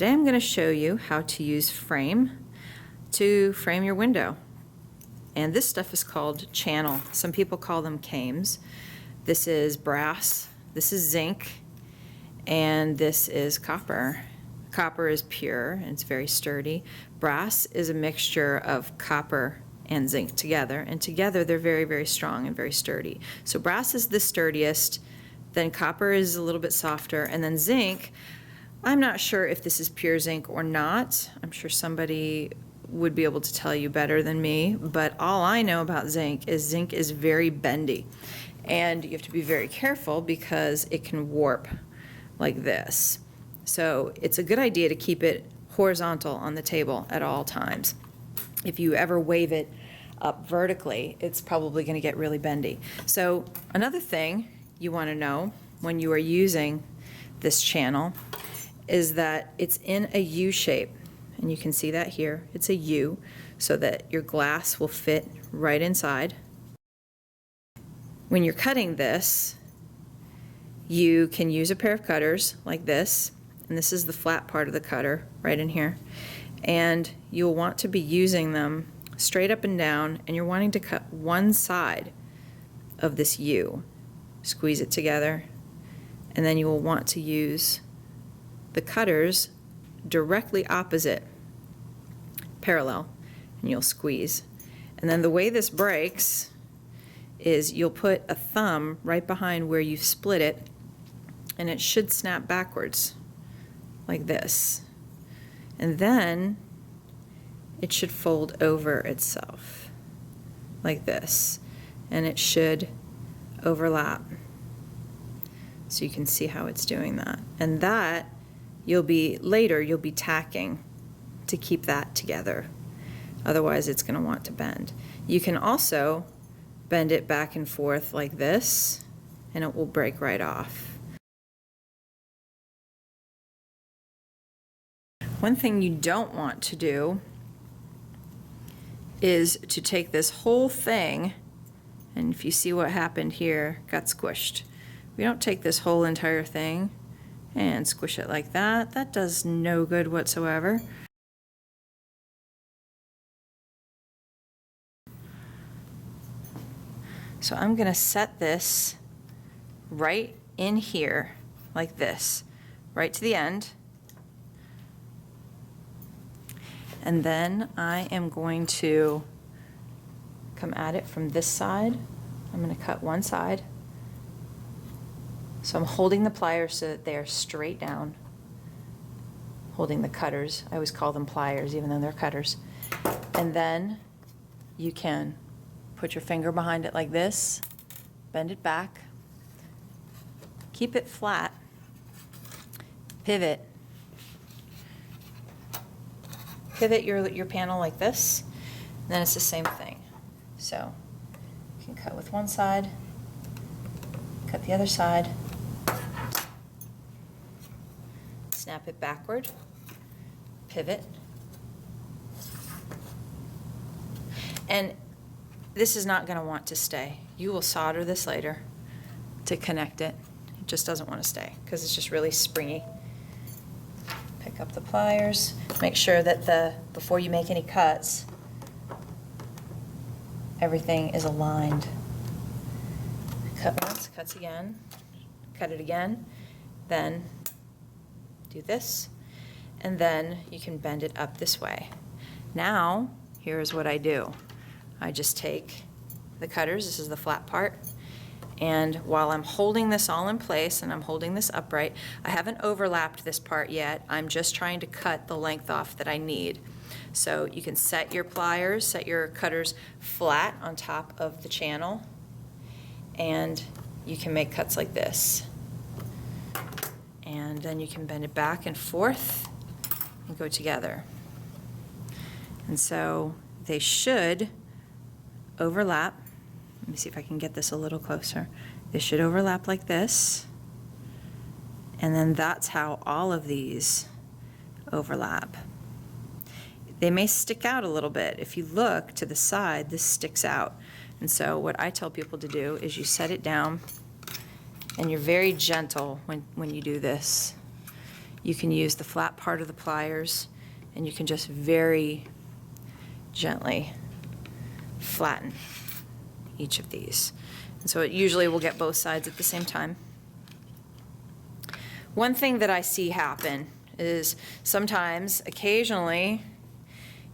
Today I'm going to show you how to use frame to frame your window. And this stuff is called channel. Some people call them cames. This is brass, this is zinc, and this is copper. Copper is pure and it's very sturdy. Brass is a mixture of copper and zinc together, and together they're very, very strong and very sturdy. So brass is the sturdiest, then copper is a little bit softer, and then zinc, I'm not sure if this is pure zinc or not. I'm sure somebody would be able to tell you better than me, but all I know about zinc is very bendy. And you have to be very careful because it can warp like this. So it's a good idea to keep it horizontal on the table at all times. If you ever wave it up vertically, it's probably going to get really bendy. So another thing you want to know when you are using this channel is that it's in a U shape. And you can see that here. It's a U, so that your glass will fit right inside. When you're cutting this, you can use a pair of cutters like this, and this is the flat part of the cutter right in here. And you'll want to be using them straight up and down, and you're wanting to cut one side of this U. Squeeze it together, and then you will want to use the cutters directly opposite, parallel, and you'll squeeze. And then the way this breaks is you'll put a thumb right behind where you've split it, and it should snap backwards like this. And then it should fold over itself like this, and it should overlap. So you can see how it's doing that. And that you'll be tacking to keep that together. Otherwise it's going to want to bend. You can also bend it back and forth like this, and it will break right off. One thing you don't want to do is to take this whole thing, and if you see what happened here, got squished. We don't take this whole entire thing and squish it like that. That does no good whatsoever. So I'm going to set this right in here like this, right to the end. And then I am going to come at it from this side. I'm going to cut one side. So I'm holding the pliers so that they are straight down. Holding the cutters. I always call them pliers even though they're cutters. And then you can put your finger behind it like this, bend it back, keep it flat, pivot your panel like this, and then it's the same thing. So you can cut with one side, cut the other side, snap it backward, pivot, and this is not going to want to stay. You will solder this later to connect it. It just doesn't want to stay because it's just really springy. Pick up the pliers. Make sure that before you make any cuts, everything is aligned. Cut once, cuts again, cut it again, then do this, and then you can bend it up this way. Now, here's what I do. I just take the cutters, this is the flat part, and while I'm holding this all in place and I'm holding this upright, I haven't overlapped this part yet. I'm just trying to cut the length off that I need. So you can set your pliers, set your cutters flat on top of the channel, and you can make cuts like this. And then you can bend it back and forth and go together. And so they should overlap. Let me see if I can get this a little closer. They should overlap like this, and then that's how all of these overlap. They may stick out a little bit. If you look to the side, this sticks out. And so what I tell people to do is you set it down, and you're very gentle when you do this. you can use the flat part of the pliers, and you can just very gently flatten each of these. And so it usually will get both sides at the same time. One thing that I see happen is sometimes, occasionally,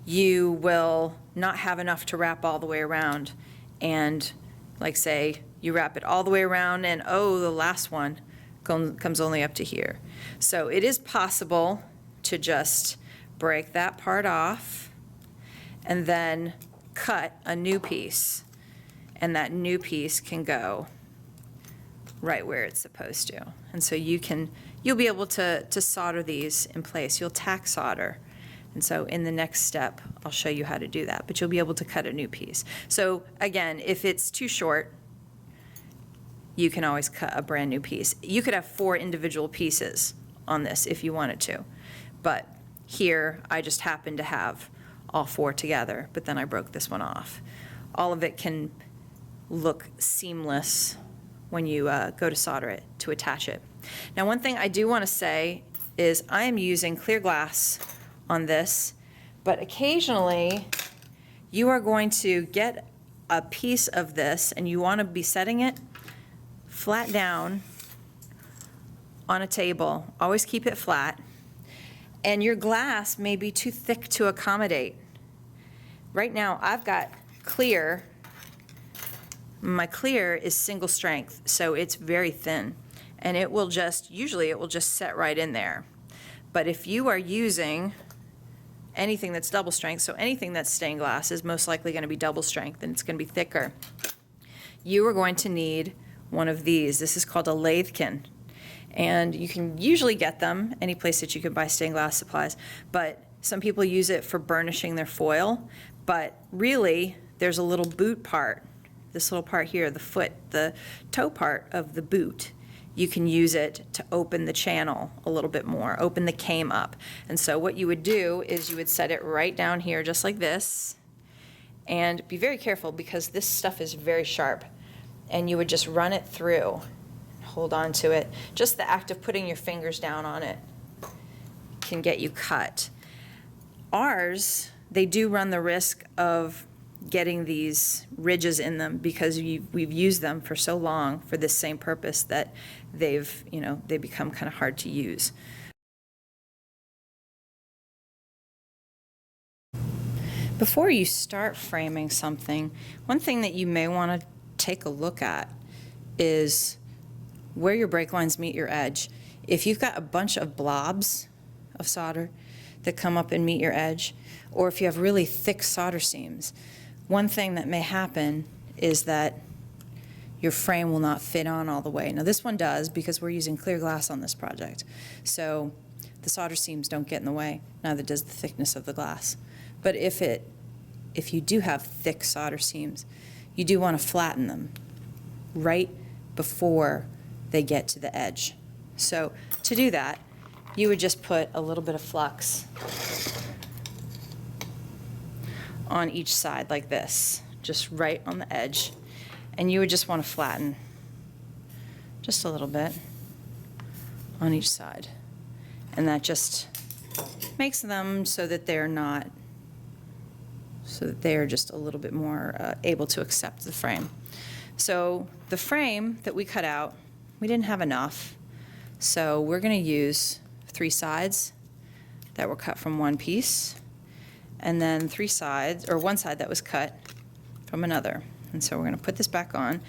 you will not have enough to wrap all the way around. And like say, you wrap it all the way around and oh, the last one comes only up to here. So it is possible to just break that part off and then cut a new piece. And that new piece can go right where it's supposed to. And so you'll be able to solder these in place. You'll tack solder. And so in the next step, I'll show you how to do that, but you'll be able to cut a new piece. So again, if it's too short, you can always cut a brand new piece. You could have 4 individual pieces on this if you wanted to, but here I just happen to have all 4 together, but then I broke this one off. All of it can look seamless when you go to solder it, to attach it. Now, one thing I do want to say is I am using clear glass on this, but occasionally you are going to get a piece of this and you want to be setting it flat down on a table. Always keep it flat. And your glass may be too thick to accommodate. Right now I've got clear. My clear is single strength, so it's very thin. And it will just, usually it will just set right in there. But if you are using anything that's double strength, so anything that's stained glass is most likely going to be double strength and it's going to be thicker. You are going to need one of these. This is called a lathekin. And you can usually get them any place that you can buy stained glass supplies, but some people use it for burnishing their foil. But really, there's a little boot part, this little part here, the foot, the toe part of the boot. You can use it to open the channel a little bit more, open the came up. And so what you would do is you would set it right down here just like this, and be very careful because this stuff is very sharp. And you would just run it through, hold on to it. Just the act of putting your fingers down on it can get you cut. Ours, they do run the risk of getting these ridges in them because we've used them for so long for this same purpose that they become kind of hard to use. Before you start framing something, one thing that you may want to take a look at is where your break lines meet your edge. If you've got a bunch of blobs of solder that come up and meet your edge, or if you have really thick solder seams, one thing that may happen is that your frame will not fit on all the way. Now this one does because we're using clear glass on this project. So the solder seams don't get in the way, neither does the thickness of the glass. But if you do have thick solder seams, you do want to flatten them right before they get to the edge. So to do that, you would just put a little bit of flux on each side like this, just right on the edge. And you would just want to flatten just a little bit on each side. And that just makes them so that they are just a little bit more able to accept the frame. So the frame that we cut out, we didn't have enough. So we're going to use 3 sides that were cut from one piece, and then 3 sides, or one side that was cut from another. And so we're going to put this back on.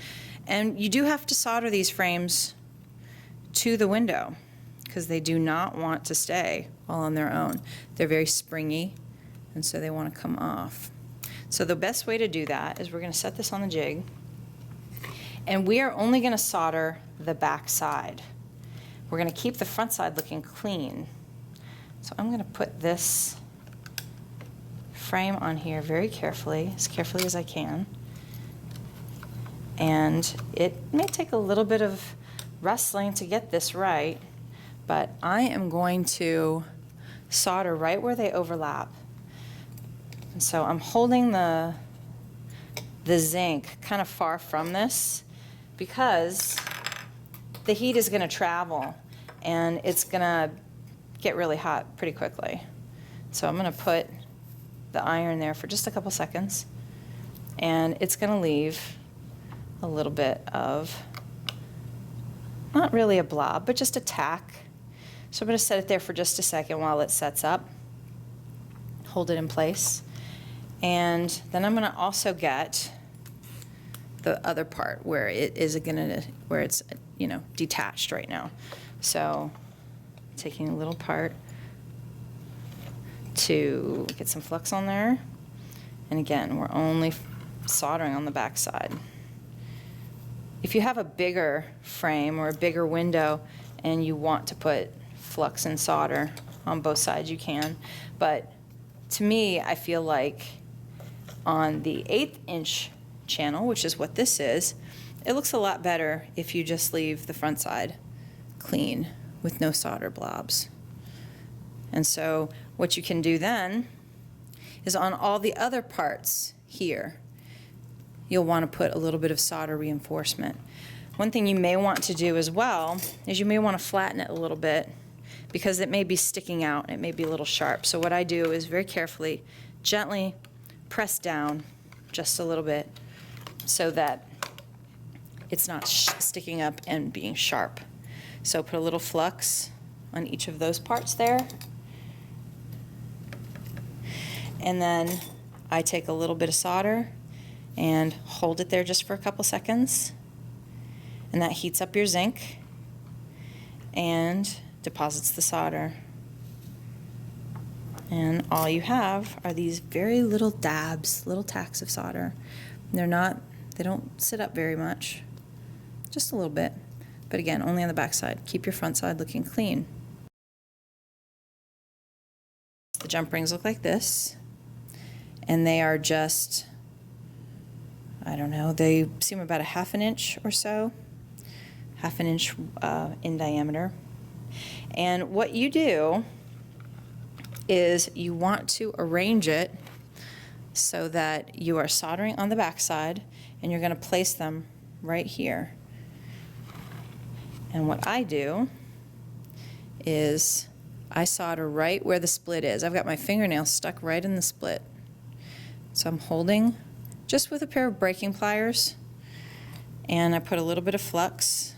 And you do have to solder these frames to the window because they do not want to stay all on their own. They're very springy, and so they want to come off. So the best way to do that is we're going to set this on the jig, and we are only going to solder the back side. We're going to keep the front side looking clean. So I'm going to put this frame on here very carefully as I can. And it may take a little bit of wrestling to get this right, but I am going to solder right where they overlap. And so I'm holding the zinc kind of far from this because the heat is going to travel and it's going to get really hot pretty quickly. So I'm going to put the iron there for just a couple seconds, and it's going to leave a little bit of, not really a blob, but just a tack. So I'm going to set it there for just a second while it sets up, hold it in place, and then I'm going to also get the other part where it is where it's, you know, detached right now. So taking a little part to get some flux on there, and again, we're only soldering on the back side. If you have a bigger frame or a bigger window and you want to put flux and solder on both sides, you can, but to me, I feel like on the 1/8 inch channel, which is what this is, it looks a lot better if you just leave the front side clean with no solder blobs. And so what you can do then is on all the other parts here, you'll want to put a little bit of solder reinforcement. One thing you may want to do as well is you may want to flatten it a little bit because it may be sticking out and it may be a little sharp. So what I do is very carefully, gently press down just a little bit so that it's not sticking up and being sharp. So put a little flux on each of those parts there. And then I take a little bit of solder and hold it there just for a couple seconds. And that heats up your zinc and deposits the solder. And all you have are these very little dabs, little tacks of solder. They don't sit up very much, just a little bit. But again, only on the back side. Keep your front side looking clean. The jump rings look like this, and they are just, I don't know, they seem about 1/2 inch or so, 1/2 inch in diameter. And what you do is you want to arrange it so that you are soldering on the back side, and you're going to place them right here. And what I do is I solder right where the split is. I've got my fingernail stuck right in the split. So I'm holding just with a pair of breaking pliers, and I put a little bit of flux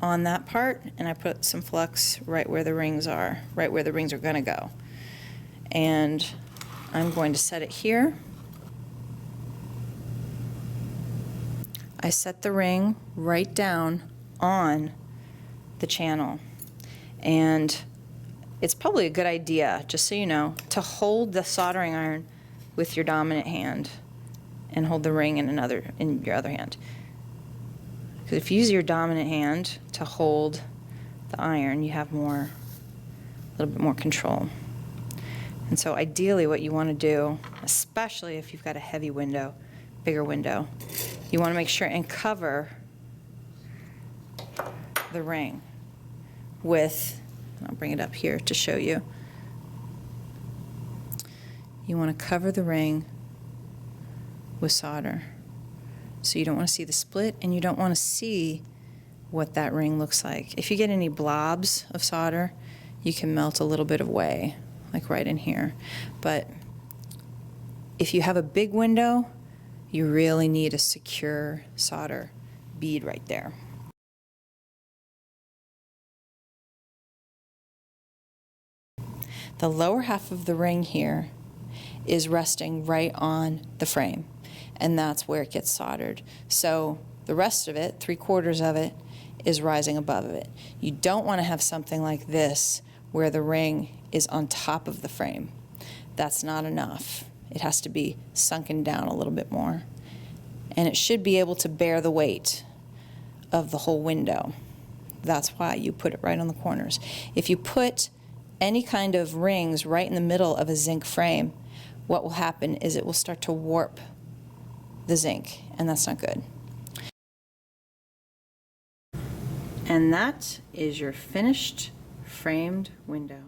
on that part, and I put some flux right where the rings are, right where the rings are going to go. And I'm going to set it here. I set the ring right down on the channel. And it's probably a good idea, just so you know, to hold the soldering iron with your dominant hand and hold the ring in your other hand. Because if you use your dominant hand to hold the iron, you have a little bit more control. And so ideally what you want to do, especially if you've got a heavy window, bigger window, you want to make sure and cover the ring with, I'll bring it up here to show you. You want to cover the ring with solder. So you don't want to see the split, and you don't want to see what that ring looks like. If you get any blobs of solder, you can melt a little bit away, like right in here. But if you have a big window, you really need a secure solder bead right there. The lower half of the ring here is resting right on the frame, and that's where it gets soldered. So the rest of it, 3/4 of it, is rising above it. You don't want to have something like this where the ring is on top of the frame. That's not enough. It has to be sunken down a little bit more. And it should be able to bear the weight of the whole window. That's why you put it right on the corners. If you put any kind of rings right in the middle of a zinc frame, what will happen is it will start to warp the zinc, and that's not good. And that is your finished framed window.